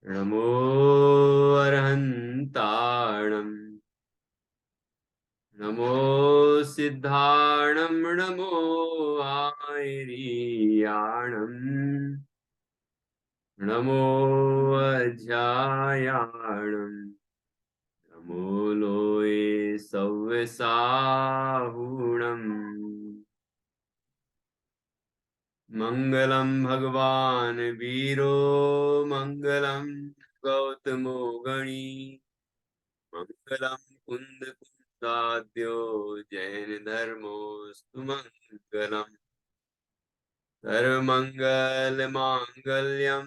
नमो अर्हन्ताणम् नमो सिद्धाणं नमो आयर्याणम् नमो अध्यायाणम् नमो लोये सव्यसाहुणम् मङ्गलं भगवान् वीरो मङ्गलं गौतमो गणी मङ्गलं कुन्दकुन्दाद्यो जैन धर्मोऽस्तु मङ्गलम् सर्वमङ्गलमाङ्गल्यं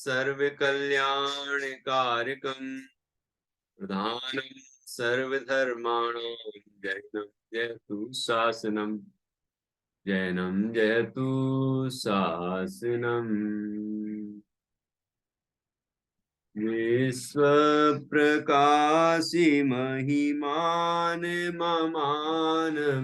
सर्वकल्याणकारकम् प्रधानं सर्वधर्माणां जैनं जयतु शासनम् जैनं जयतु शासनम् विश्वप्रकाशि महिमान् ममानमेकम्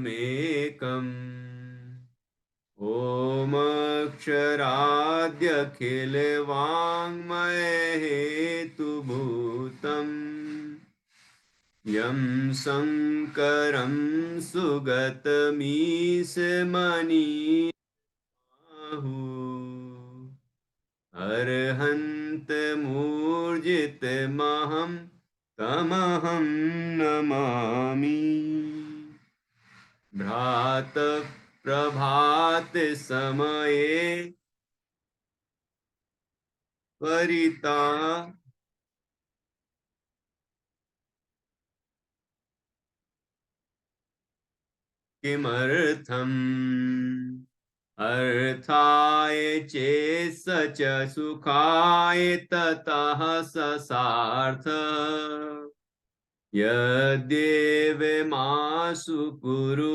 ॐ अक्षराद्यखिलवाङ्मयहेतुभूतम् यं शङ्करं सुगतमीशमनीयाहु अर्हन्तमूर्जितमहं तमहं नमामि भ्रातः प्रभात समये परिता किमर्थम् अर्थाय चेत् स च सुखाय ततः ससार्थ यद्येवमासु कुरु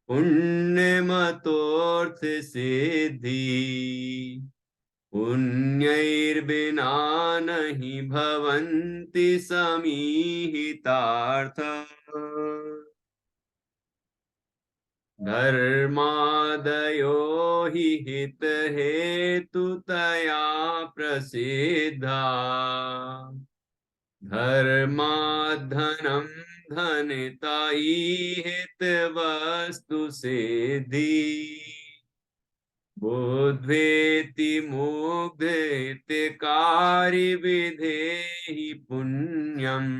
पुण्यमतोऽर्थ सिद्धि पुण्यैर्विना नहि भवन्ति समीहितार्थ धर्मादयो हि हितहेतुतया प्रसिद्धा धर्माद्धनं धनिता हितवस्तु सिद्धि बुद्ध्येति मुग्धेति विधेहि पुण्यम्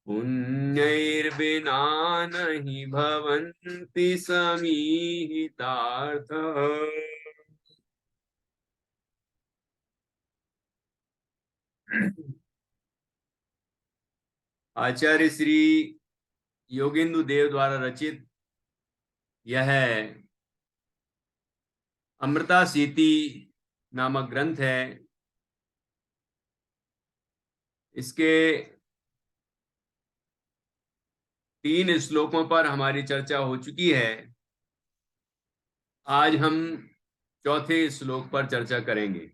पुण्यैर्विना नहि भवन्ति समीहितार्थ आचार्य श्री योगेंदु देव द्वारा रचित यह अमृता सीति नामक ग्रंथ है। इसके 3 श्लोकों पर हमारी चर्चा हो चुकी है। आज हम चौथे श्लोक पर चर्चा करेंगे।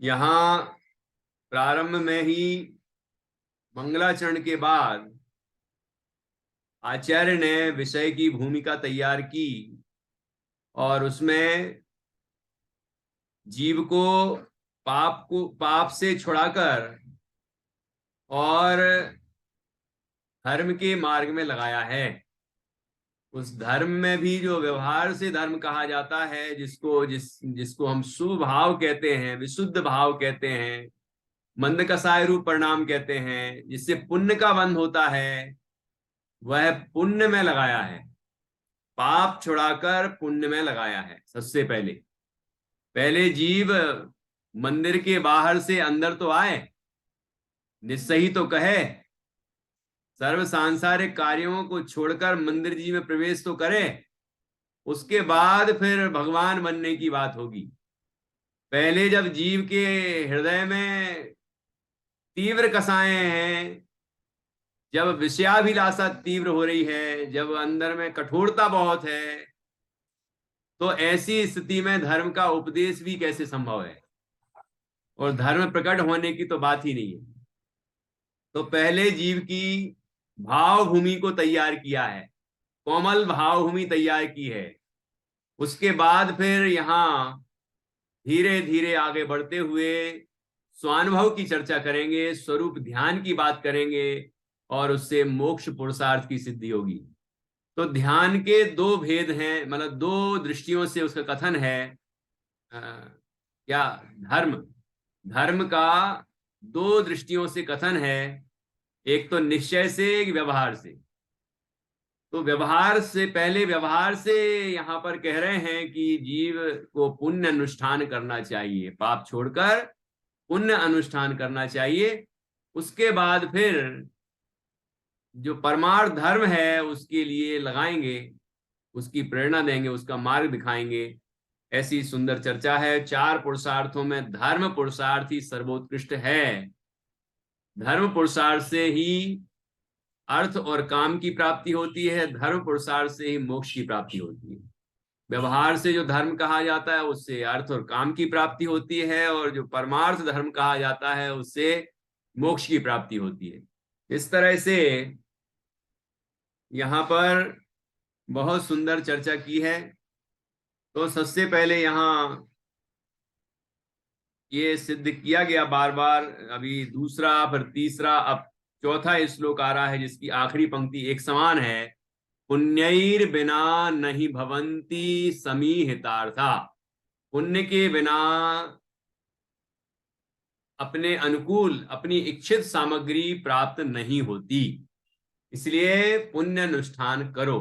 यहाँ प्रारंभ में ही मंगलाचरण के बाद आचार्य ने विषय की भूमिका तैयार की और उसमें जीव को पाप से छुड़ाकर और धर्म के मार्ग में लगाया है। उस धर्म में भी जो व्यवहार से धर्म कहा जाता है, जिसको हम शुभ भाव कहते हैं, विशुद्ध भाव कहते हैं, मंदकसाय रूप परिणाम कहते हैं, जिससे पुण्य का बंध होता है, वह पुण्य में लगाया है। पाप छुड़ाकर पुण्य में लगाया है। सबसे पहले जीव मंदिर के बाहर से अंदर तो आए, निश्चय ही तो कहे, सर्व सांसारिक कार्यों को छोड़कर मंदिर जी में प्रवेश तो करे, उसके बाद फिर भगवान बनने की बात होगी। पहले जब जीव के हृदय में तीव्र कसाएं हैं, जब विषयाभिलाषा तीव्र हो रही है, जब अंदर में कठोरता बहुत है, तो ऐसी स्थिति में धर्म का उपदेश भी कैसे संभव है, और धर्म प्रकट होने की तो बात ही नहीं है। तो पहले जीव की भाव भूमि को तैयार किया है, कोमल भाव भूमि तैयार की है। उसके बाद फिर यहाँ धीरे धीरे आगे बढ़ते हुए स्वानुभव की चर्चा करेंगे, स्वरूप ध्यान की बात करेंगे, और उससे मोक्ष पुरुषार्थ की सिद्धि होगी। तो ध्यान के दो भेद हैं, मतलब दो दृष्टियों से उसका कथन है। क्या धर्म, धर्म का दो दृष्टियों से कथन है। एक तो निश्चय से, एक व्यवहार से। तो व्यवहार से पहले, व्यवहार से यहां पर कह रहे हैं कि जीव को पुण्य अनुष्ठान करना चाहिए, पाप छोड़कर पुण्य अनुष्ठान करना चाहिए। उसके बाद फिर जो परमार्थ धर्म है उसके लिए लगाएंगे, उसकी प्रेरणा देंगे, उसका मार्ग दिखाएंगे। ऐसी सुंदर चर्चा है। चार पुरुषार्थों में धर्म पुरुषार्थ ही सर्वोत्कृष्ट है। धर्म पुरुषार्थ से ही अर्थ और काम की प्राप्ति होती है, धर्म पुरुषार्थ से ही मोक्ष की प्राप्ति होती है। व्यवहार से जो धर्म कहा जाता है उससे अर्थ और काम की प्राप्ति होती है, और जो परमार्थ धर्म कहा जाता है उससे मोक्ष की प्राप्ति होती है। इस तरह से यहाँ पर बहुत सुंदर चर्चा की है। तो सबसे पहले यहाँ ये सिद्ध किया गया बार बार, अभी दूसरा, फिर तीसरा, अब चौथा श्लोक आ रहा है जिसकी आखिरी पंक्ति एक समान है। पुण्यैर बिना नहीं भवंती समीहितार्था। पुण्य के बिना अपने अनुकूल, अपनी इच्छित सामग्री प्राप्त नहीं होती। इसलिए पुण्य अनुष्ठान करो,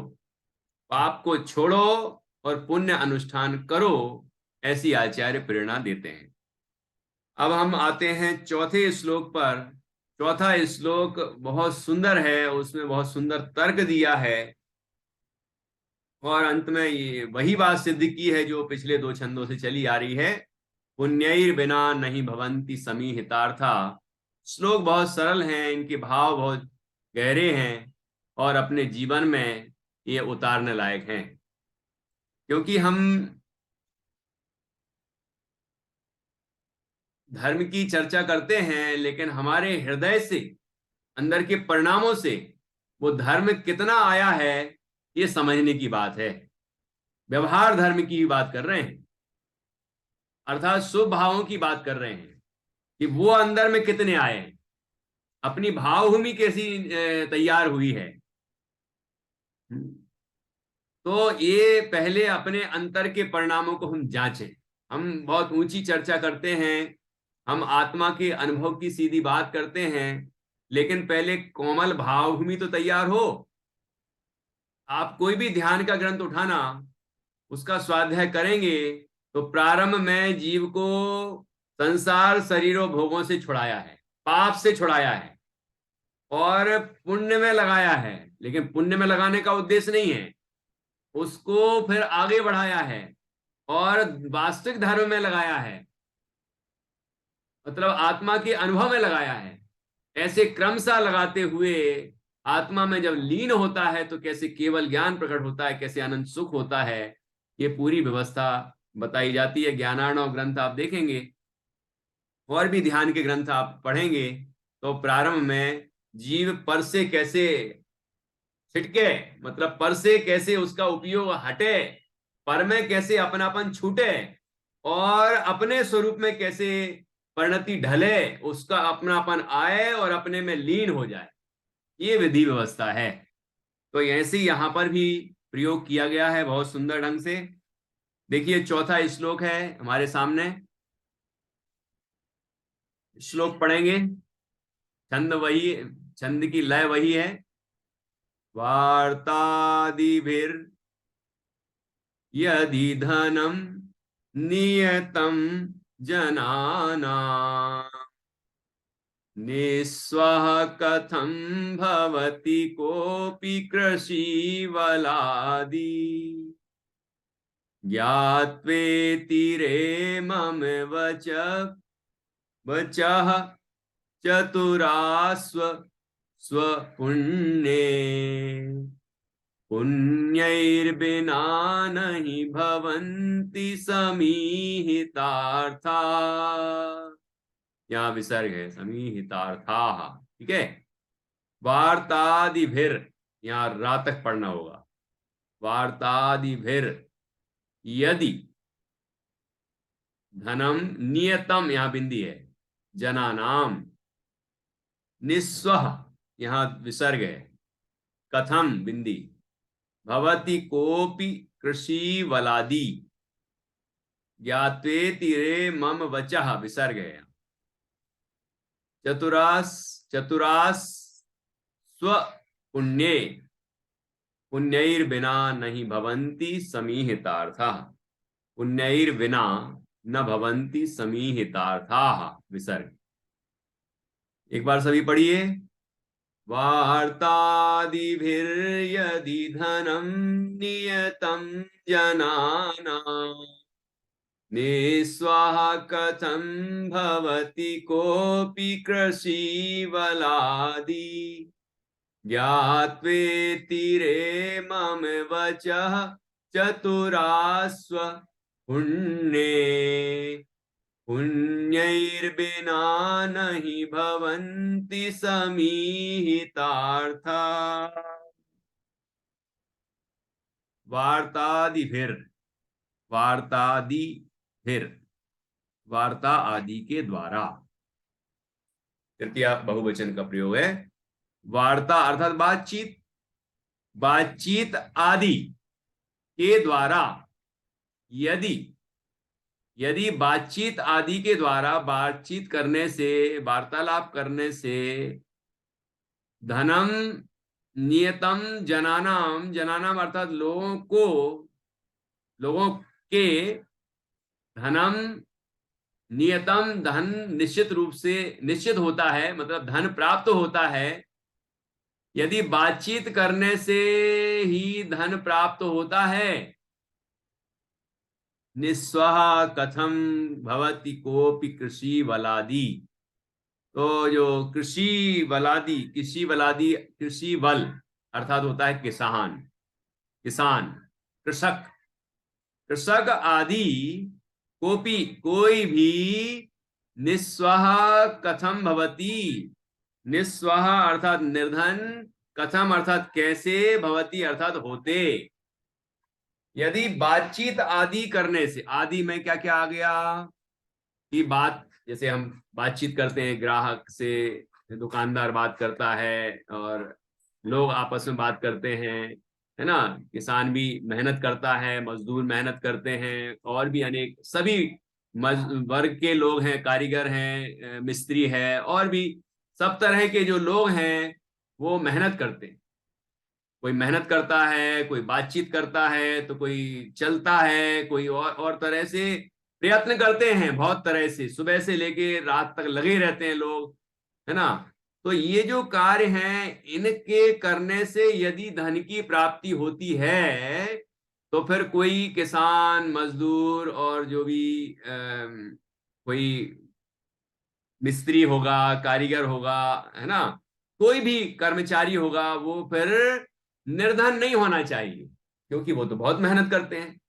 पाप को छोड़ो और पुण्य अनुष्ठान करो, ऐसी आचार्य प्रेरणा देते हैं। अब हम आते हैं चौथे श्लोक पर। चौथा श्लोक बहुत सुंदर है, उसमें बहुत सुंदर तर्क दिया है, और अंत में ये वही बात सिद्ध की है जो पिछले दो छंदों से चली आ रही है। पुण्यैर बिना नहीं भवंति समीहितार्था। श्लोक बहुत सरल हैं, इनके भाव बहुत गहरे हैं, और अपने जीवन में ये उतारने लायक हैं। क्योंकि हम धर्म की चर्चा करते हैं, लेकिन हमारे हृदय से, अंदर के परिणामों से वो धर्म कितना आया है, ये समझने की बात है। व्यवहार धर्म की बात कर रहे हैं, अर्थात शुभ भावों की बात कर रहे हैं कि वो अंदर में कितने आए हैं, अपनी भावभूमि कैसी तैयार हुई है। तो ये पहले अपने अंतर के परिणामों को हम जांचें। हम बहुत ऊंची चर्चा करते हैं, हम आत्मा के अनुभव की सीधी बात करते हैं, लेकिन पहले कोमल भावभूमि तो तैयार हो। आप कोई भी ध्यान का ग्रंथ उठाना, उसका स्वाध्याय करेंगे तो प्रारंभ में जीव को संसार शरीरों भोगों से छुड़ाया है, पाप से छुड़ाया है, और पुण्य में लगाया है। लेकिन पुण्य में लगाने का उद्देश्य नहीं है, उसको फिर आगे बढ़ाया है और वास्तविक धर्म में लगाया है, मतलब आत्मा के अनुभव में लगाया है। ऐसे क्रमशः लगाते हुए आत्मा में जब लीन होता है तो कैसे केवल ज्ञान प्रकट होता है, कैसे अनंत सुख होता है, ये पूरी व्यवस्था बताई जाती है। ज्ञानार्णव ग्रंथ आप देखेंगे, और भी ध्यान के ग्रंथ आप पढ़ेंगे, तो प्रारंभ में जीव पर से कैसे छिटके, मतलब पर से कैसे उसका उपयोग हटे, पर में कैसे अपनापन छूटे, और अपने स्वरूप में कैसे परिणति ढले, उसका अपनापन आए और अपने में लीन हो जाए, ये विधि व्यवस्था है। तो ऐसे यहां पर भी प्रयोग किया गया है बहुत सुंदर ढंग से। देखिए चौथा श्लोक है हमारे सामने, श्लोक पढ़ेंगे। छंद वही, छंद की लय वही है। वार्तादिभिर यदि धनम नियतम जनाना, निस्वः कथं भवति कोऽपि कृषीवलादि, ज्ञात्वेति रे मम वचः चतुरास्व स्वपुण्ये, पुण्यैर्बिना नहि भवन्ति समीहितार्था। यहाँ विसर्ग है, समीहितार्था। ठीक है। वार्तादिभिर, यहाँ रा तक पढ़ना होगा। वार्तादिभिर यदि धनम नियतम, यहां बिंदी है, जनानाम, निस्वह, यहां विसर्ग है, कथम बिंदी, भवति कोपि कृषि वलादी, ज्ञात्वे तीरे मम वचः, विसर्ग है, चतुरास, चतुरास स्व पुण्ये, पुण्यैर्विना नहीं भवन्ति समीहितार्थाः, पुण्यैर्विना न भवन्ति समीहितार्थाः, विसर्ग। एक बार सभी पढ़िए। वार्तादिभिर्यदि धनं नियतं जनानां, निस्वाह कथं भवति कोऽपि कृषीवलादी, ज्ञात्वेतिरे मम वचः चतुरास्व पुण्ये, पुण्यैर्विना नहि भवन्ति समीहितार्था। वार्तादिभिर, वार्तादिभिर, वार्ता आदि के द्वारा, तृतीया बहुवचन का प्रयोग है। वार्ता अर्थात बातचीत, बातचीत आदि के द्वारा, यदि, यदि बातचीत आदि के द्वारा, बातचीत करने से, वार्तालाप करने से, धनम नियतम जनानाम, जनानाम अर्थात लोगों को, लोगों के, धनम नियतम धन निश्चित रूप से निश्चित होता है, मतलब धन प्राप्त होता है। यदि बातचीत करने से ही धन प्राप्त होता है, निस्वह कथम भवति कोपि कृषि वलादी, तो जो कृषि वलादी, कृषि वलादी, कृषि वल अर्थात होता है किसान, किसान, कृषक, कृषक आदि, कोपि कोई भी, निस्वह कथम भवति, निस्वह अर्थात निर्धन, कथम अर्थात कैसे, भवति अर्थात होते, यदि बातचीत आदि करने से, आदि में क्या क्या आ गया कि बात, जैसे हम बातचीत करते हैं, ग्राहक से दुकानदार बात करता है, और लोग आपस में बात करते हैं, है ना, किसान भी मेहनत करता है, मजदूर मेहनत करते हैं, और भी अनेक सभी वर्ग के लोग हैं, कारीगर हैं, मिस्त्री है, और भी सब तरह के जो लोग हैं वो मेहनत करते हैं। कोई मेहनत करता है, कोई बातचीत करता है, तो कोई चलता है, कोई और तरह से प्रयत्न करते हैं, बहुत तरह से, सुबह से लेके रात तक लगे रहते हैं लोग, है ना। तो ये जो कार्य हैं, इनके करने से यदि धन की प्राप्ति होती है, तो फिर कोई किसान, मजदूर, और जो भी कोई मिस्त्री होगा, कारीगर होगा, है ना, कोई भी कर्मचारी होगा, वो फिर निर्धन नहीं होना चाहिए, क्योंकि वो तो बहुत मेहनत करते हैं,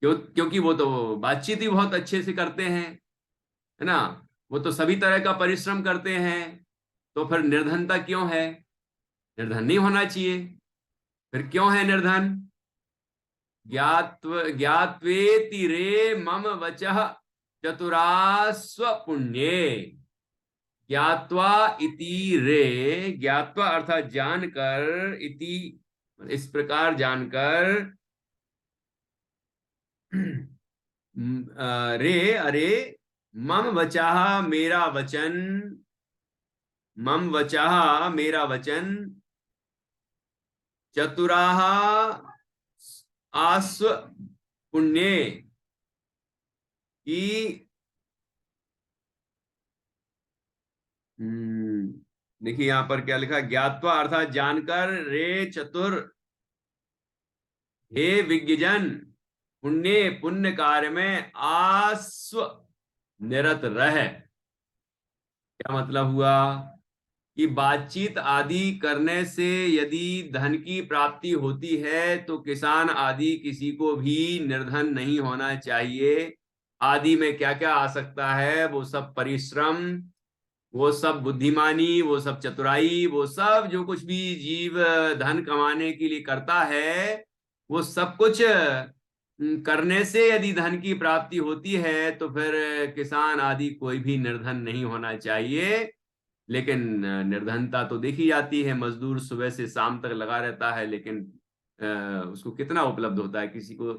क्योंकि वो तो बातचीत ही बहुत अच्छे से करते हैं, है ना, वो तो सभी तरह का परिश्रम करते हैं, तो फिर निर्धनता क्यों है? निर्धन नहीं होना चाहिए। फिर क्यों है निर्धन? ज्ञात्वेति रे मम वचः चतुरास्व पुण्ये, ज्ञात्वा इति रे, ज्ञात्वा अर्थात जानकर, इति इस प्रकार जानकर, रे अरे, मम वचः मेरा वचन, मम वचः मेरा वचन, चतुराः आस्व पुण्ये, की, देखिए यहां पर क्या लिखा, ज्ञात्वा अर्थात जानकर, रे चतुर, हे विज्ञजन, पुण्य पुण्य कार्य में आस्व निरत रह। क्या मतलब हुआ कि बातचीत आदि करने से यदि धन की प्राप्ति होती है, तो किसान आदि किसी को भी निर्धन नहीं होना चाहिए। आदि में क्या क्या आ सकता है? वो सब परिश्रम, वो सब बुद्धिमानी, वो सब चतुराई, वो सब जो कुछ भी जीव धन कमाने के लिए करता है, वो सब कुछ करने से यदि धन की प्राप्ति होती है तो फिर किसान आदि कोई भी निर्धन नहीं होना चाहिए। लेकिन निर्धनता तो देखी जाती है, मजदूर सुबह से शाम तक लगा रहता है, लेकिन उसको कितना उपलब्ध होता है? किसी को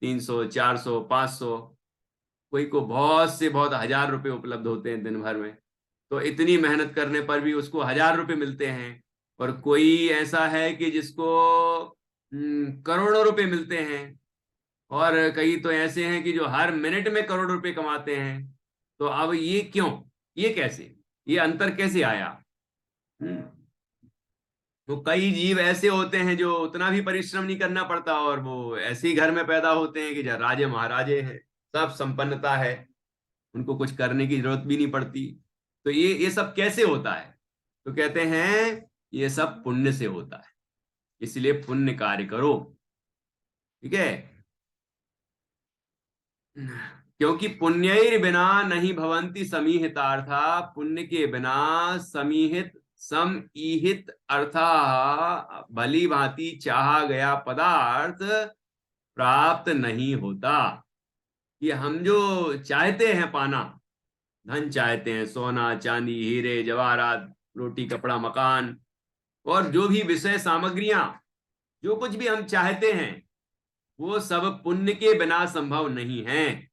300, 400, 500, कोई को बहुत से बहुत 1000 रुपये उपलब्ध होते हैं दिन भर में। तो इतनी मेहनत करने पर भी उसको 1000 रुपये मिलते हैं। और कोई ऐसा है कि जिसको करोड़ों रुपए मिलते हैं। और कई तो ऐसे हैं कि जो हर मिनट में करोड़ रुपए कमाते हैं। तो अब ये क्यों? ये कैसे? ये अंतर कैसे आया? हम्म, तो कई जीव ऐसे होते हैं जो उतना भी परिश्रम नहीं करना पड़ता, और वो ऐसे ही घर में पैदा होते हैं कि जो राजे महाराजे हैं, सब संपन्नता है, उनको कुछ करने की जरूरत भी नहीं पड़ती। तो ये सब कैसे होता है? तो कहते हैं ये सब पुण्य से होता है, इसलिए पुण्य कार्य करो। ठीक है? क्योंकि पुण्यैर बिना नहीं भवंती समीहितार्था, पुण्य के बिना समीहित समईहित अर्था, भली भांति चाहा गया पदार्थ प्राप्त नहीं होता। कि हम जो चाहते हैं पाना, धन चाहते हैं, सोना चांदी हीरे जवाहरात, रोटी कपड़ा मकान, और जो भी विषय सामग्रियां, जो कुछ भी हम चाहते हैं, वो सब पुण्य के बिना संभव नहीं है।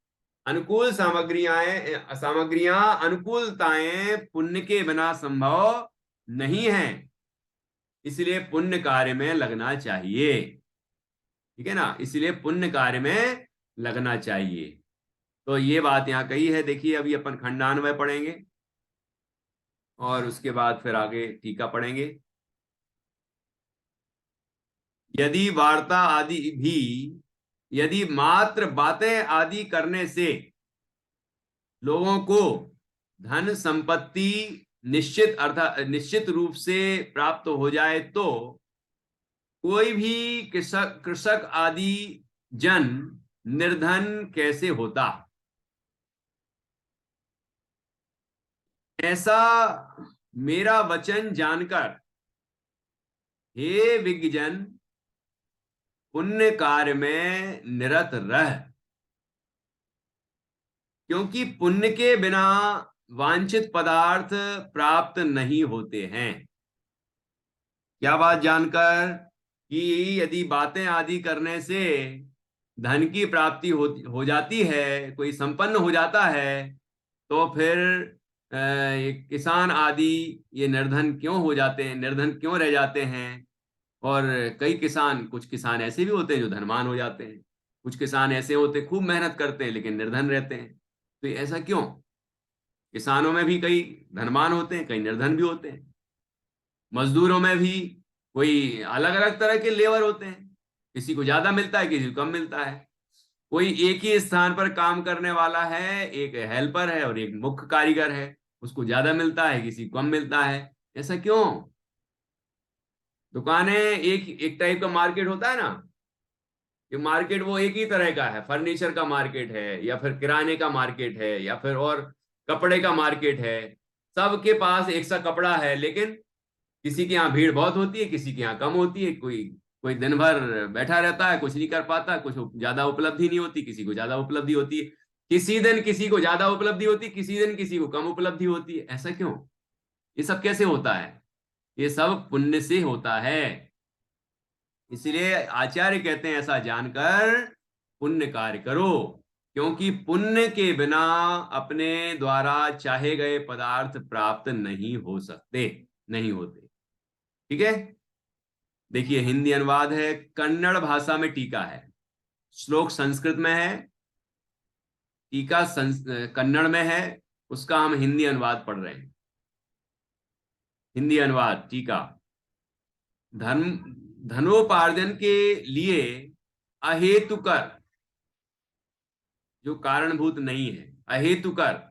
अनुकूल सामग्रियां अनुकूलताएं पुण्य के बिना संभव नहीं है, इसलिए पुण्य कार्य में लगना चाहिए। ठीक है ना? इसलिए पुण्य कार्य में लगना चाहिए। तो ये बात यहां कही है। देखिए अभी अपन खंडान्वय पढ़ेंगे और उसके बाद फिर आगे टीका पढ़ेंगे। यदि वार्ता आदि भी, यदि मात्र बातें आदि करने से लोगों को धन संपत्ति निश्चित अर्थात निश्चित रूप से प्राप्त हो जाए, तो कोई भी कृषक कृषक आदि जन निर्धन कैसे होता? ऐसा मेरा वचन जानकर हे विज्ञजन पुण्य कार्य में निरत रह, क्योंकि पुण्य के बिना वांछित पदार्थ प्राप्त नहीं होते हैं। क्या बात जानकर? कि यदि बातें आदि करने से धन की प्राप्ति हो जाती है, कोई संपन्न हो जाता है, तो फिर ये किसान आदि ये निर्धन क्यों हो जाते हैं, निर्धन क्यों रह जाते हैं? और कई किसान, कुछ किसान ऐसे भी होते हैं जो धनवान हो जाते हैं, कुछ किसान ऐसे होते हैं खूब मेहनत करते हैं लेकिन निर्धन रहते हैं। तो ऐसा क्यों? किसानों में भी कई धनवान होते हैं, कई निर्धन भी होते हैं। मजदूरों में भी कोई अलग अलग तरह के लेबर होते हैं, किसी को ज्यादा मिलता है, किसी को कम मिलता है। कोई एक ही स्थान पर काम करने वाला है, एक हेल्पर है और एक मुख्य कारीगर है, उसको ज्यादा मिलता है, किसी को कम मिलता है। ऐसा क्यों? दुकानें एक एक टाइप का मार्केट होता है ना, कि मार्केट वो एक ही तरह का है, फर्नीचर का मार्केट है या फिर किराने का मार्केट है या फिर और कपड़े का मार्केट है। सबके पास एक सा कपड़ा है, लेकिन किसी के यहाँ भीड़ बहुत होती है, किसी के यहाँ कम होती है। कोई कोई दिन भर बैठा रहता है, कुछ नहीं कर पाता, कुछ ज्यादा उपलब्धि नहीं होती, किसी को ज्यादा उपलब्धि होती है। किसी दिन किसी को ज्यादा उपलब्धि होती है, किसी दिन किसी को कम उपलब्धि होती है। ऐसा क्यों? ये सब कैसे होता है? ये सब पुण्य से होता है। इसलिए आचार्य कहते हैं ऐसा जानकर पुण्य कार्य करो, क्योंकि पुण्य के बिना अपने द्वारा चाहे गए पदार्थ प्राप्त नहीं हो सकते, नहीं होते। ठीक है? देखिए हिंदी अनुवाद है, कन्नड़ भाषा में टीका है, श्लोक संस्कृत में है, टीका कन्नड़ में है। उसका हम हिंदी अनुवाद पढ़ रहे हैं। हिंदी अनुवाद टीका। धन धनोपार्जन के लिए अहेतुकर, जो कारणभूत नहीं है, अहेतुकर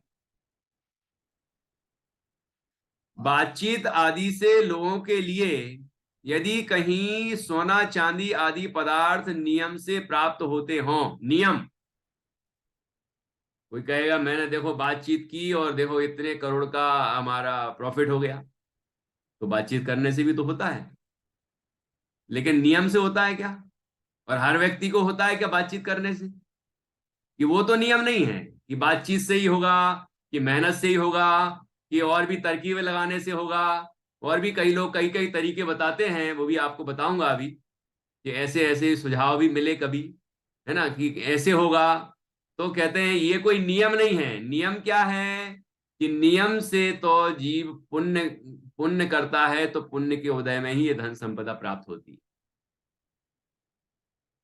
बातचीत आदि से लोगों के लिए यदि कहीं सोना चांदी आदि पदार्थ नियम से प्राप्त होते हों, नियम, कोई कहेगा मैंने देखो बातचीत की और देखो इतने करोड़ का हमारा प्रॉफिट हो गया, तो बातचीत करने से भी तो होता है, लेकिन नियम से होता है क्या? और हर व्यक्ति को होता है क्या बातचीत करने से? कि वो तो नियम नहीं है कि बातचीत से ही होगा, कि मेहनत से ही होगा, कि और भी तरकीबें लगाने से होगा। और भी कई लोग कई कई तरीके बताते हैं, वो भी आपको बताऊंगा अभी, कि ऐसे ऐसे सुझाव भी मिले कभी, है ना, कि ऐसे होगा। तो कहते हैं ये कोई नियम नहीं है। नियम क्या है? कि नियम से तो जीव पुण्य पुण्य करता है, तो पुण्य के उदय में ही ये धन संपदा प्राप्त होती है।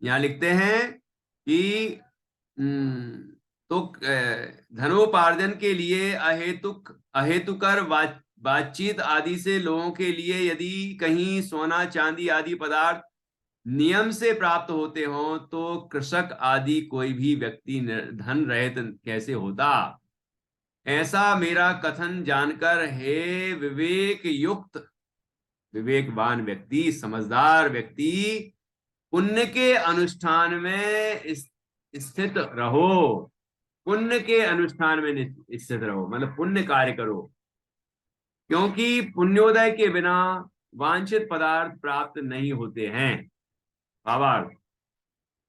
यहाँ लिखते हैं कि तो धनोपार्जन के लिए अहेतुकर बातचीत आदि से लोगों के लिए यदि कहीं सोना चांदी आदि पदार्थ नियम से प्राप्त होते हो, तो कृषक आदि कोई भी व्यक्ति धन रहित कैसे होता? ऐसा मेरा कथन जानकर हे विवेक युक्त, विवेकवान व्यक्ति, समझदार व्यक्ति, पुण्य के अनुष्ठान में स्थित रहो। पुण्य के अनुष्ठान में स्थित रहो, मतलब पुण्य कार्य करो, क्योंकि पुण्योदय के बिना वांछित पदार्थ प्राप्त नहीं होते हैं। भावार्थ,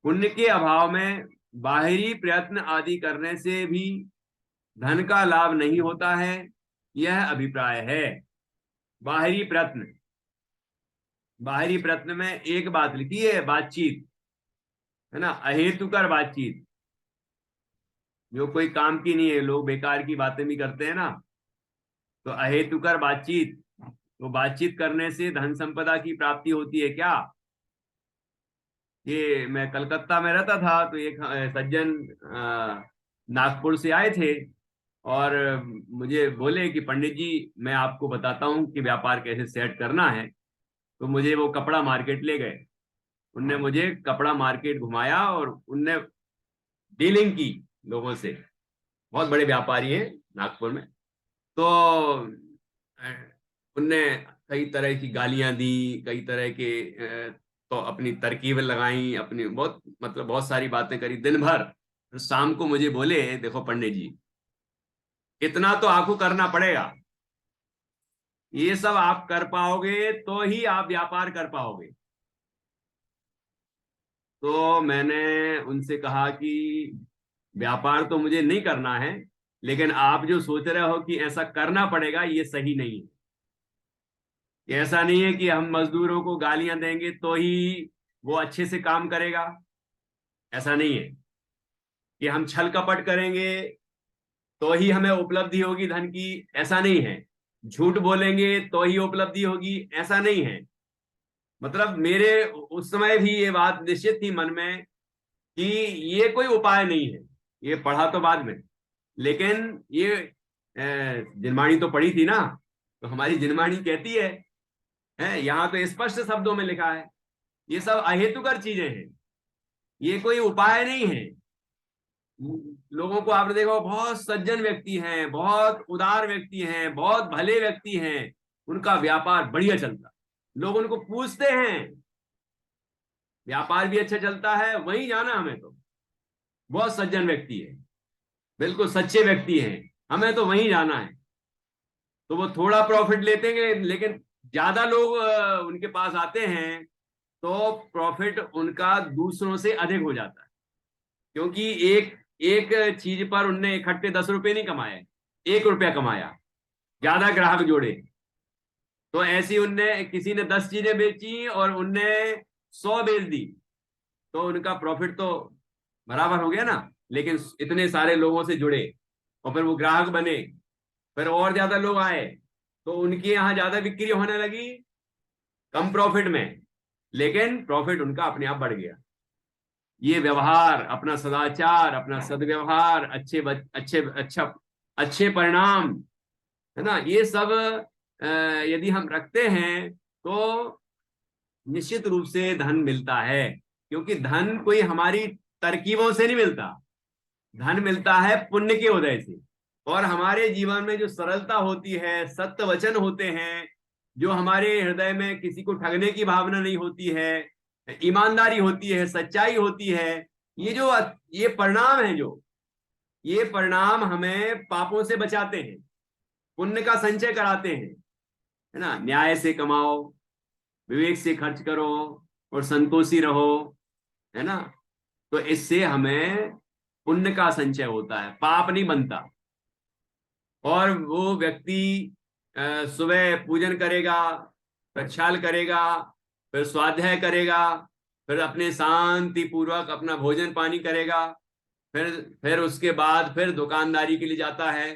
पुण्य के अभाव में बाहरी प्रयत्न आदि करने से भी धन का लाभ नहीं होता है, यह अभिप्राय है। बाहरी प्रयत्न, बाहरी प्रयत्न में एक बात लिखी है, बातचीत, है ना, अहेतुकर बातचीत, जो कोई काम की नहीं है, लोग बेकार की बातें भी करते हैं ना, तो अहेतुकर बातचीत, तो बातचीत करने से धन संपदा की प्राप्ति होती है क्या? ये मैं कलकत्ता में रहता था, तो एक सज्जन नागपुर से आए थे, और मुझे बोले कि पंडित जी, मैं आपको बताता हूँ कि व्यापार कैसे सेट करना है। तो मुझे वो कपड़ा मार्केट ले गए। उनने मुझे कपड़ा मार्केट घुमाया, और उनने डीलिंग की लोगों से। बहुत बड़े व्यापारी हैं नागपुर में। तो उनने कई तरह की गालियां दी, कई तरह के तो अपनी तरकीबें लगाई, अपनी बहुत मतलब बहुत सारी बातें करी दिन भर। तो शाम को मुझे बोले, देखो पंडित जी, इतना तो आपको करना पड़ेगा। ये सब आप कर पाओगे तो ही आप व्यापार कर पाओगे। तो मैंने उनसे कहा कि व्यापार तो मुझे नहीं करना है, लेकिन आप जो सोच रहे हो कि ऐसा करना पड़ेगा, ये सही नहीं है। ऐसा नहीं है कि हम मजदूरों को गालियां देंगे तो ही वो अच्छे से काम करेगा। ऐसा नहीं है कि हम छल कपट करेंगे तो ही हमें उपलब्धि होगी धन की। ऐसा नहीं है। झूठ बोलेंगे तो ही उपलब्धि होगी। ऐसा नहीं है। मतलब मेरे उस समय भी ये बात निश्चित थी मन में कि ये कोई उपाय नहीं है। ये पढ़ा तो बाद में, लेकिन ये जिनवाणी तो पढ़ी थी ना। तो हमारी जिनवाणी कहती है यहाँ तो स्पष्ट शब्दों में लिखा है, ये सब अहेतुकर चीजें हैं, ये कोई उपाय नहीं है। लोगों को आपने देखा, बहुत सज्जन व्यक्ति हैं, बहुत उदार व्यक्ति हैं, बहुत भले व्यक्ति हैं, उनका व्यापार बढ़िया चलता है। लोग उनको पूछते हैं, व्यापार भी अच्छा चलता है, वहीं जाना हमें तो। बहुत सज्जन व्यक्ति है, बिल्कुल सच्चे व्यक्ति हैं, हमें तो वहीं जाना है। तो वो थोड़ा प्रॉफिट लेते हैं, लेकिन ज्यादा लोग उनके पास आते हैं, तो प्रॉफिट उनका दूसरों से अधिक हो जाता है। क्योंकि एक एक चीज पर उनने इकट्ठे 10 रुपए नहीं कमाए, 1 रुपया कमाया, ज्यादा ग्राहक जोड़े। तो ऐसी उनने, किसी ने 10 चीजें बेची और उनने 100 बेच दी, तो उनका प्रॉफिट तो बराबर हो गया ना। लेकिन इतने सारे लोगों से जुड़े, और फिर वो ग्राहक बने, फिर और ज्यादा लोग आए, तो उनके यहाँ ज्यादा बिक्री होने लगी कम प्रॉफिट में, लेकिन प्रॉफिट उनका अपने आप बढ़ गया। ये व्यवहार, अपना सदाचार, अपना सदव्यवहार, अच्छे परिणाम, है ना, ये सब यदि हम रखते हैं, तो निश्चित रूप से धन मिलता है। क्योंकि धन कोई हमारी तरकीबों से नहीं मिलता, धन मिलता है पुण्य के उदय से। और हमारे जीवन में जो सरलता होती है, सत्य वचन होते हैं, जो हमारे हृदय में किसी को ठगने की भावना नहीं होती है, ईमानदारी होती है, सच्चाई होती है, ये जो ये परिणाम है, जो ये परिणाम हमें पापों से बचाते हैं, पुण्य का संचय कराते हैं, है ना। न्याय से कमाओ, विवेक से खर्च करो, और संतोषी रहो, है ना। तो इससे हमें पुण्य का संचय होता है, पाप नहीं बनता। और वो व्यक्ति सुबह पूजन करेगा, प्रक्षाल करेगा, फिर स्वाध्याय करेगा, फिर अपने शांति पूर्वक अपना भोजन पानी करेगा, फिर फिर उसके बाद फिर दुकानदारी के लिए जाता है,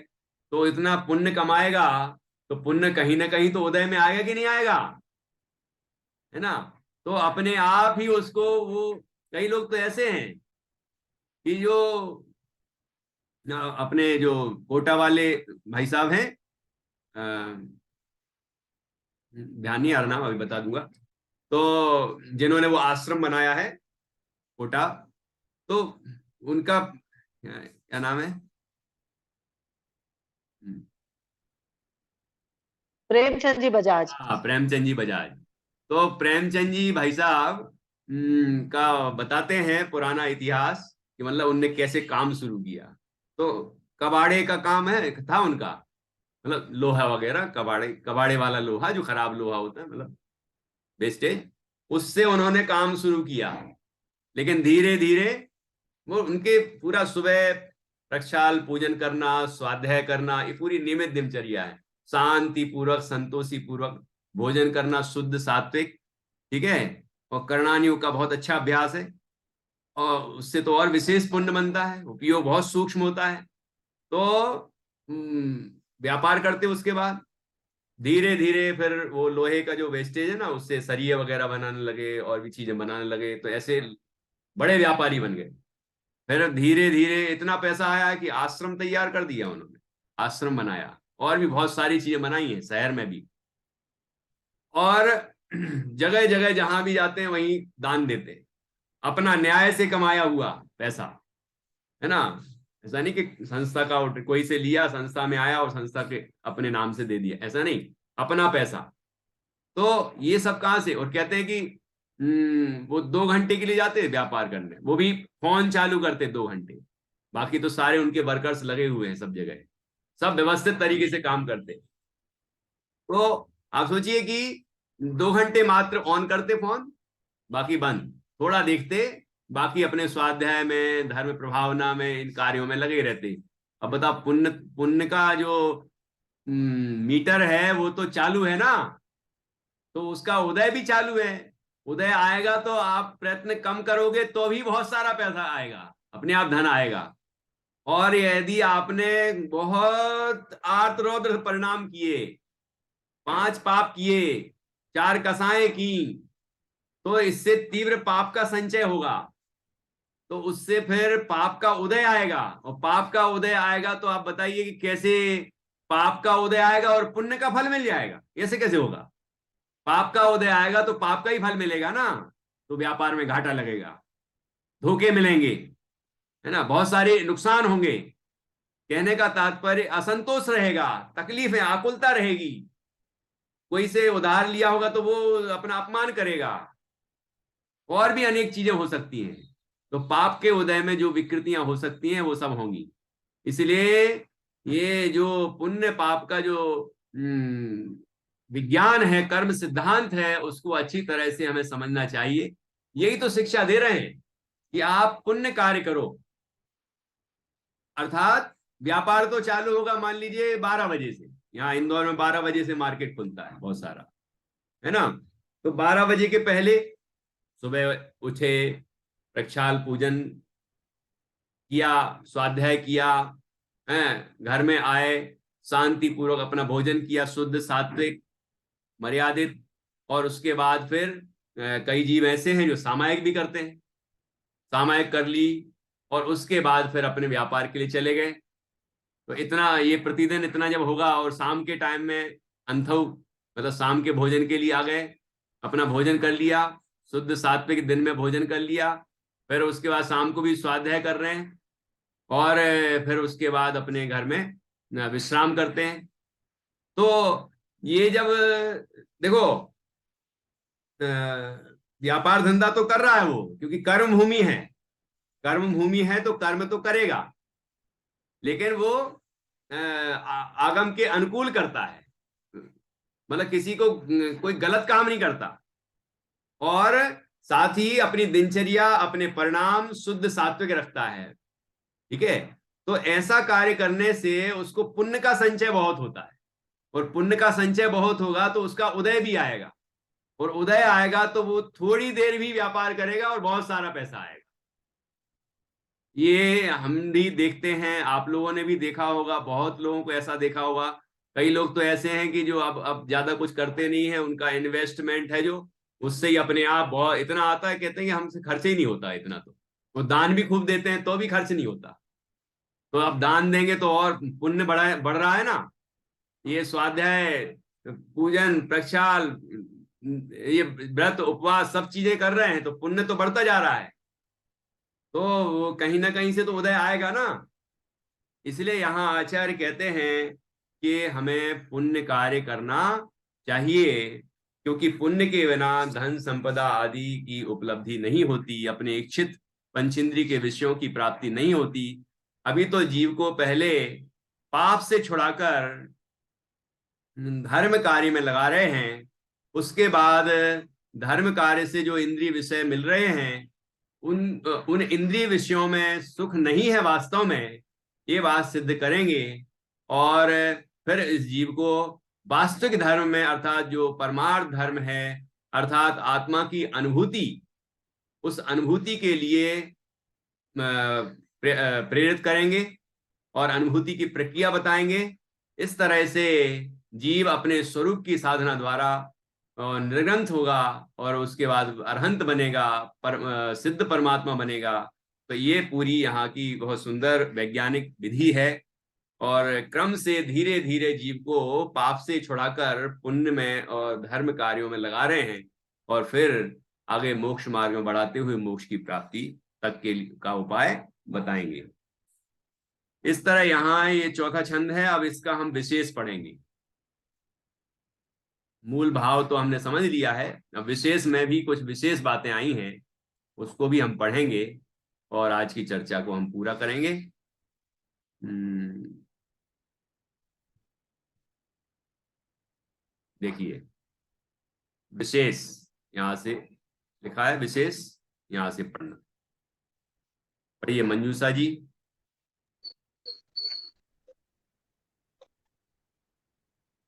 तो इतना पुण्य कमाएगा। तो पुण्य कहीं ना कहीं तो उदय में आएगा कि नहीं आएगा, है ना। तो अपने आप ही उसको वो, कई लोग तो ऐसे हैं कि जो अपने जो कोटा वाले भाई साहब हैं, ध्यान नहीं आ रहा नाम, अभी बता दूंगा। तो जिन्होंने वो आश्रम बनाया है कोटा, तो उनका क्या नाम है? प्रेमचंद जी बजाज। हाँ, प्रेमचंद जी बजाज। तो प्रेमचंद जी भाई साहब का बताते हैं पुराना इतिहास कि मतलब उनने कैसे काम शुरू किया। तो कबाड़े का काम है था उनका, मतलब लोहा वगैरह, कबाड़े कबाड़े वाला लोहा, जो खराब लोहा होता है, मतलब वेस्टेज, उससे उन्होंने काम शुरू किया। लेकिन धीरे धीरे वो उनके पूरा सुबह प्रक्षाल पूजन करना, स्वाध्याय करना, ये पूरी नियमित दिनचर्या है। शांति पूर्वक, संतोषी पूर्वक भोजन करना, शुद्ध सात्विक, ठीक है। और करणानियों का बहुत अच्छा अभ्यास है, और उससे तो और विशेष पुण्य बनता है, उपयोग बहुत सूक्ष्म होता है। तो व्यापार करते उसके बाद धीरे धीरे फिर वो लोहे का जो वेस्टेज है ना, उससे सरिये वगैरह बनाने लगे और भी चीजें बनाने लगे, तो ऐसे बड़े व्यापारी बन गए। फिर धीरे धीरे इतना पैसा आया कि आश्रम तैयार कर दिया उन्होंने, आश्रम बनाया, और भी बहुत सारी चीजें बनाई हैं शहर में भी। और जगह जगह जहां भी जाते हैं वहीं दान देते हैं, अपना न्याय से कमाया हुआ पैसा, है ना। ऐसा नहीं कि संस्था का कोई से लिया, संस्था में आया और संस्था के अपने नाम से दे दिया, ऐसा नहीं, अपना पैसा। तो ये सब कहां से, और कहते हैं कि वो 2 घंटे के लिए जाते व्यापार करने, वो भी फोन चालू करते 2 घंटे। बाकी तो सारे उनके वर्कर्स लगे हुए हैं सब जगह, सब व्यवस्थित तरीके से काम करते। तो आप सोचिए कि 2 घंटे मात्र ऑन करते फोन, बाकी बंद, थोड़ा देखते, बाकी अपने स्वाध्याय में, धर्म प्रभावना में, इन कार्यों में लगे रहते। अब बताओ, पुण्य पुण्य का जो मीटर है वो तो चालू है ना, तो उसका उदय भी चालू है। उदय आएगा तो आप प्रयत्न कम करोगे तो भी बहुत सारा पैसा आएगा, अपने आप धन आएगा। और यदि आपने बहुत आर्त रौद्र परिणाम किए, 5 पाप किए, 4 कसाएं की, तो इससे तीव्र पाप का संचय होगा। तो उससे फिर पाप का उदय आएगा, और पाप का उदय आएगा तो आप बताइए कि कैसे पाप का उदय आएगा और पुण्य का फल मिल जाएगा, ऐसे कैसे होगा? पाप का उदय आएगा तो पाप का ही फल मिलेगा ना, तो व्यापार में घाटा लगेगा, धोखे मिलेंगे, है ना, बहुत सारे नुकसान होंगे। कहने का तात्पर्य असंतोष रहेगा, तकलीफ है, आकुलता रहेगी। कोई से उधार लिया होगा तो वो अपना अपमान करेगा, और भी अनेक चीजें हो सकती हैं। तो पाप के उदय में जो विकृतियां हो सकती हैं वो सब होंगी। इसलिए ये जो पुण्य पाप का जो विज्ञान है, कर्म सिद्धांत है, उसको अच्छी तरह से हमें समझना चाहिए। यही तो शिक्षा दे रहे हैं कि आप पुण्य कार्य करो। अर्थात व्यापार तो चालू होगा, मान लीजिए 12 बजे से, यहाँ इंदौर में 12 बजे से मार्केट खुलता है बहुत सारा, है ना। तो 12 बजे के पहले सुबह उठे, प्रक्षाल पूजन किया, स्वाध्याय किया, है, घर में आए, शांति पूर्वक अपना भोजन किया, शुद्ध सात्विक मर्यादित। और उसके बाद फिर कई जीव ऐसे हैं जो सामायिक भी करते हैं, सामायिक कर ली, और उसके बाद फिर अपने व्यापार के लिए चले गए। तो इतना ये प्रतिदिन इतना जब होगा, और शाम के टाइम में अंथव, मतलब शाम के भोजन के लिए आ गए, अपना भोजन कर लिया, शुद्ध सात्विक दिन में भोजन कर लिया, फिर उसके बाद शाम को भी स्वाध्याय कर रहे हैं, और फिर उसके बाद अपने घर में विश्राम करते हैं। तो ये जब देखो, व्यापार धंधा तो कर रहा है वो, क्योंकि कर्म भूमि है, कर्म भूमि है तो कर्म तो करेगा, लेकिन वो आगम के अनुकूल करता है, मतलब किसी को कोई गलत काम नहीं करता। और साथ ही अपनी दिनचर्या, अपने परिणाम शुद्ध सात्विक रखता है। ठीक है। तो ऐसा कार्य करने से उसको पुण्य का संचय बहुत होता है, और पुण्य का संचय बहुत होगा तो उसका उदय भी आएगा, और उदय आएगा तो वो थोड़ी देर भी व्यापार करेगा और बहुत सारा पैसा आएगा। ये हम भी देखते हैं, आप लोगों ने भी देखा होगा, बहुत लोगों को ऐसा देखा होगा। कई लोग तो ऐसे हैं कि जो अब ज्यादा कुछ करते नहीं है, उनका इन्वेस्टमेंट है जो, उससे ही अपने आप बहुत इतना आता है, कहते हैं कि हमसे खर्च ही नहीं होता इतना। तो वो दान भी खूब देते हैं तो भी खर्च नहीं होता। तो अब दान देंगे तो और पुण्य बढ़ रहा है ना। ये स्वाध्याय, पूजन, प्रक्षाल, ये व्रत उपवास सब चीजें कर रहे हैं तो पुण्य तो बढ़ता जा रहा है। तो वो कहीं ना कहीं से तो उदय आएगा ना। इसलिए यहाँ आचार्य कहते हैं कि हमें पुण्य कार्य करना चाहिए, क्योंकि पुण्य के बिना धन संपदा आदि की उपलब्धि नहीं होती, अपने इच्छित पंचेंद्रिय के विषयों की प्राप्ति नहीं होती। अभी तो जीव को पहले पाप से छुड़ाकर धर्म कार्य में लगा रहे हैं, उसके बाद धर्म कार्य से जो इंद्रिय विषय मिल रहे हैं, उन उन इंद्रिय विषयों में सुख नहीं है वास्तव में, ये बात सिद्ध करेंगे। और फिर इस जीव को वास्तविक धर्म में, अर्थात जो परमार्थ धर्म है, अर्थात आत्मा की अनुभूति, उस अनुभूति के लिए प्रेरित करेंगे और अनुभूति की प्रक्रिया बताएंगे। इस तरह से जीव अपने स्वरूप की साधना द्वारा निर्ग्रंथ होगा, और उसके बाद अरहंत बनेगा, सिद्ध परमात्मा बनेगा। तो ये पूरी यहाँ की बहुत सुंदर वैज्ञानिक विधि है, और क्रम से धीरे धीरे जीव को पाप से छुड़ाकर पुण्य में और धर्म कार्यों में लगा रहे हैं, और फिर आगे मोक्ष मार्ग में बढ़ाते हुए मोक्ष की प्राप्ति तक का उपाय बताएंगे। इस तरह यहाँ ये चौथा छंद है। अब इसका हम विशेष पढ़ेंगे। मूल भाव तो हमने समझ लिया है, अब विशेष में भी कुछ विशेष बातें आई हैं, उसको भी हम पढ़ेंगे और आज की चर्चा को हम पूरा करेंगे। देखिए, विशेष यहां से लिखा है, विशेष यहां से पढ़ना। पढ़िए मंजूषा जी।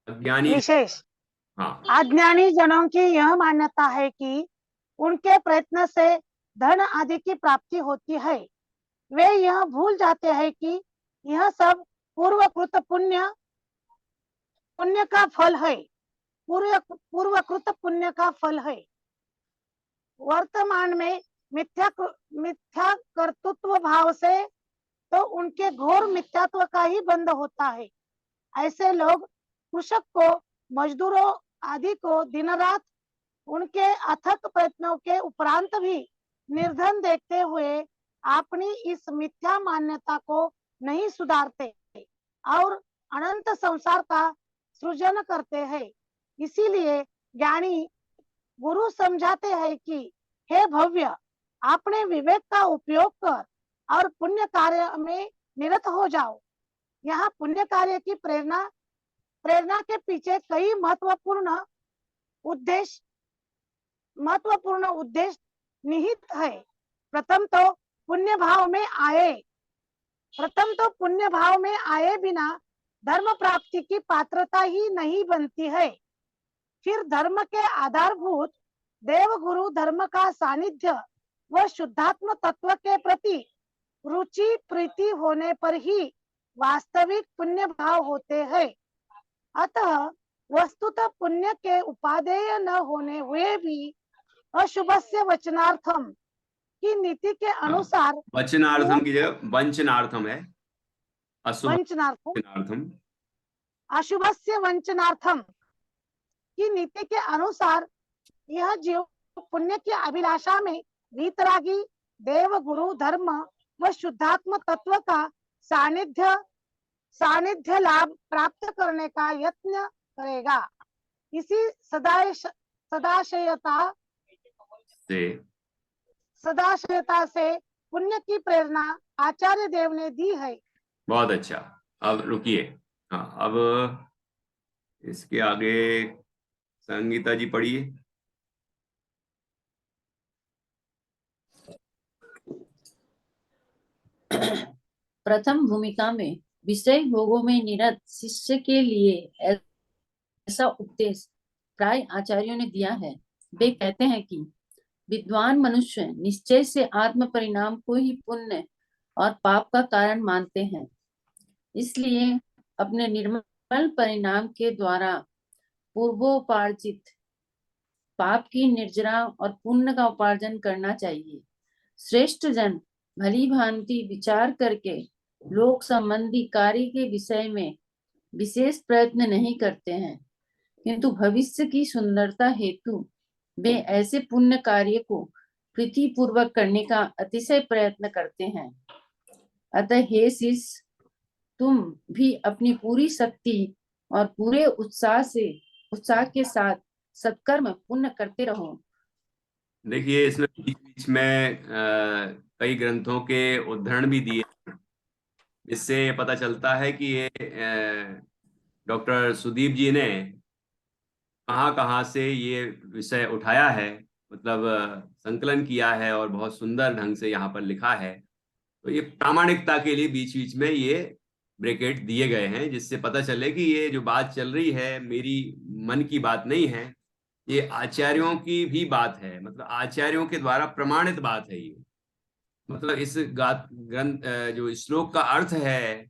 अज्ञानी। विशेष। हाँ। अज्ञानी जनों की यह मान्यता है कि उनके प्रयत्न से धन आदि की प्राप्ति होती है। वे यह भूल जाते हैं कि यह सब पूर्वकृत पुण्य पुण्य का फल है। पूर्वकृत पुण्य का फल है। वर्तमान में मिथ्या कर्तृत्व भाव से तो उनके घोर मिथ्यात्व का ही बंध होता है। ऐसे लोग कृषक को, मजदूरों आदि को दिन रात उनके अथक प्रयत्नों के उपरांत भी निर्धन देखते हुए अपनी इस मिथ्या मान्यता को नहीं सुधारते और अनंत संसार का सृजन करते हैं। इसीलिए ज्ञानी गुरु समझाते हैं कि हे भव्य, अपने विवेक का उपयोग कर और पुण्य कार्य में निरत हो जाओ। यहाँ पुण्य कार्य की प्रेरणा के पीछे कई महत्वपूर्ण उद्देश्य निहित है। प्रथम तो पुण्य भाव में आए बिना धर्म प्राप्ति की पात्रता ही नहीं बनती है। फिर धर्म के आधारभूत देव गुरु धर्म का सानिध्य व शुद्धात्म तत्व के प्रति रुचि प्रीति होने पर ही वास्तविक पुण्य भाव होते हैं। अतः वस्तुतः पुण्य के उपादेय न होने हुए भी अशुभस्य वचनार्थम की नीति के अनुसार वचनार्थम की जगह वंचनार्थम है। वंचनार्थम अशुभस्य वंचनार्थम की नीति के अनुसार यह जीव पुण्य की अभिलाषा में वीतरागी देव गुरु धर्म व शुद्धात्म तत्व का सानिध्य लाभ प्राप्त करने का यत्न करेगा। इसी सदाशयता से पुण्य की प्रेरणा आचार्य देव ने दी है। बहुत अच्छा। अब रुकिए। हाँ, अब इसके आगे संगीता जी पढ़िए। प्रथम भूमिका में विषय भोगों में निरत शिष्य के लिए ऐसा उपदेश प्राय आचार्यों ने दिया है। वे कहते हैं कि विद्वान मनुष्य निश्चय से आत्म परिणाम को ही पुण्य और पाप का कारण मानते हैं, इसलिए अपने निर्मल परिणाम के द्वारा पूर्वोपार्जित पाप की निर्जरा और पुण्य का उपार्जन करना चाहिए। श्रेष्ठ जन भली भांति विचार करके लोक संबंधी कार्य के विषय में विशेष प्रयत्न नहीं करते हैं, किंतु भविष्य की सुंदरता हेतु वे ऐसे पुण्य कार्य को प्रीति पूर्वक करने का अतिशय प्रयत्न करते हैं। अतः हे शिष्य, तुम भी अपनी पूरी शक्ति और पूरे उत्साह के साथ सत्कर्म पुण्य करते रहो। देखिए, इसमें बीच बीच में कई ग्रंथों के उद्धरण भी दिए, इससे ये पता चलता है कि ये डॉक्टर सुदीप जी ने कहाँ कहाँ से ये विषय उठाया है, मतलब संकलन किया है और बहुत सुंदर ढंग से यहाँ पर लिखा है। तो ये प्रामाणिकता के लिए बीच बीच में ये ब्रैकेट दिए गए हैं, जिससे पता चले कि ये जो बात चल रही है मेरी मन की बात नहीं है, ये आचार्यों की भी बात है, मतलब आचार्यों के द्वारा प्रमाणित बात है ये। मतलब इस ग्रंथ जो श्लोक का अर्थ है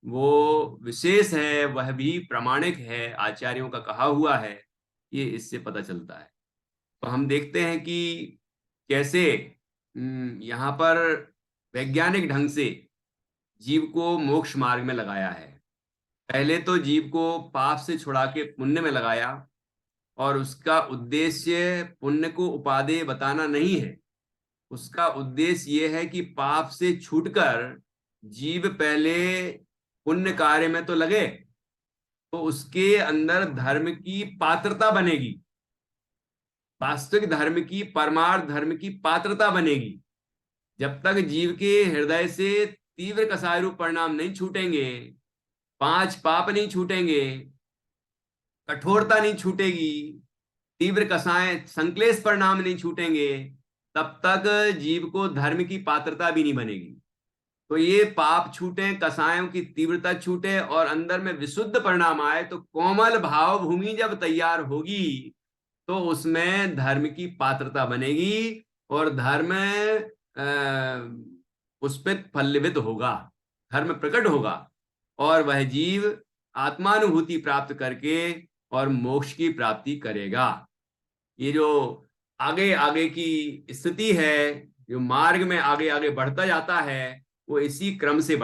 वो विशेष है, वह भी प्रामाणिक है, आचार्यों का कहा हुआ है, ये इससे पता चलता है। तो हम देखते हैं कि कैसे यहाँ पर वैज्ञानिक ढंग से जीव को मोक्ष मार्ग में लगाया है। पहले तो जीव को पाप से छुड़ा के पुण्य में लगाया, और उसका उद्देश्य पुण्य को उपादेय बताना नहीं है। उसका उद्देश्य यह है कि पाप से छूटकर जीव पहले पुण्य कार्य में तो लगे, तो उसके अंदर धर्म की पात्रता बनेगी, वास्तविक धर्म की, परमार्थ धर्म की पात्रता बनेगी। जब तक जीव के हृदय से तीव्र कसाय परिणाम नहीं छूटेंगे, 5 पाप नहीं छूटेंगे, कठोरता नहीं छूटेगी, तीव्र कसाय संक्लेश परिणाम नहीं छूटेंगे, तब तक जीव को धर्म की पात्रता भी नहीं बनेगी। तो ये पाप छूटे, कसायों की तीव्रता छूटे और अंदर में विशुद्ध परिणाम आए, तो कोमल भाव भूमि जब तैयार होगी तो उसमें धर्म की पात्रता बनेगी और धर्म उस पर फलित होगा, धर्म प्रकट होगा, और वह जीव आत्मानुभूति प्राप्त करके और मोक्ष की प्राप्ति करेगा। ये जो आगे आगे की स्थिति है, जो मार्ग में आगे आगे बढ़ता जाता है, वो इसी क्रम से